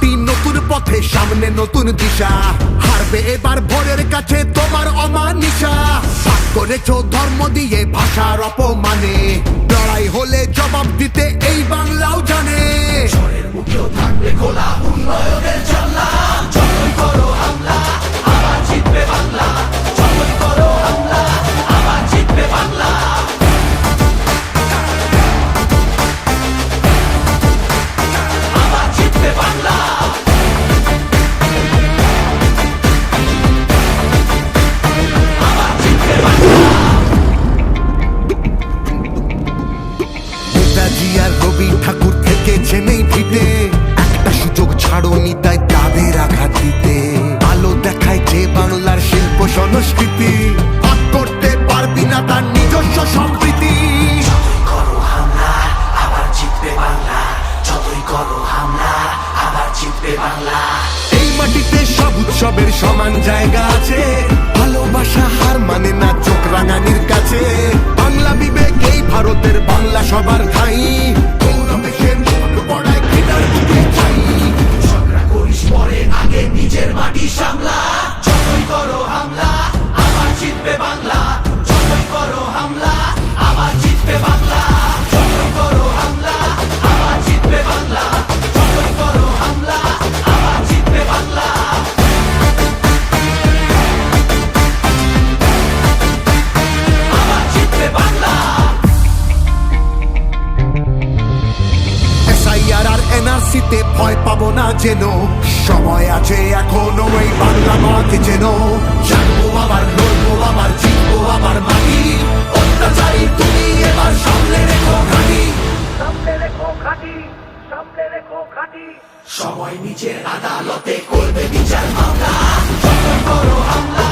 মাটি নতুন পথে, সামনে নতুন দিশা। হারবে এবার ভোরের কাছে তোমার অমানিসা। ভাগ করেছ ধর্ম দিয়ে ভাষার অপমানে, লড়াই হলে জবাব দিতে এই বাংলাও জানে। ঝড়ের মুখেও থাকবে খোলা উন্নয়নের জানলা। যতই করো হামলা আবার জিতবে বাংলা। যতই করো হামলা আবার জিতবে বাংলা। আবার জিতবে বাংলা। আবার জিতবে বাংলা। নেতাজি আর রবি ঠাকুর থেকেছেন এই ভিটে, একটা সুযোগ ছাড়োনি তাই তাদের আঘাত দিতে। আলো দেখায় যে বাংলার শিল্প সংস্কৃতি, ভাগ করতে পারবি না তার নিজস্ব সম্প্রীতি। যতই করো হামলা আবার জিতবে বাংলা। যতই করো হামলা আবার জিতবে বাংলা। এই মাটিতে সব উৎসবের সমান জায়গা আছে, ভালোবাসা হার মানে না চোখ রাঙানির কাছে। বাংলা বিবেক এই ভারতের, বাংলা সবার ঠাই। গৌরবে সে মুখ পড়ায় ঘৃণার বুকে ঠাই। ঝগড়া করিস পরে, আগে নিজের মাটি সামলা। যতই করো হামলা আবার জিতবে বাংলা। যতই করো হামলা আবার জিতবে বাংলা। যতই করো হামলা আবার জিতবে বাংলা। যতই করো হামলা আবার জিতবে বাংলা। আবার জিতবে বাংলা। এসআইআর আর এনআরসিতে ভয় পাবো না যেন, সময় আছে এখনো এই বাংলা মাকে যেন। জানবো আবার, লড়বো আবার, জিতবো আবার মাটি। অত্যাচারী তুমি এবার সামনে রেখো ঘাঁটি। সামনে রেখো ঘাঁটি, সামনে রেখো ঘাঁটি। সময় নিজের আদালতে করবে বিচার মামলা। যতই করো হামলা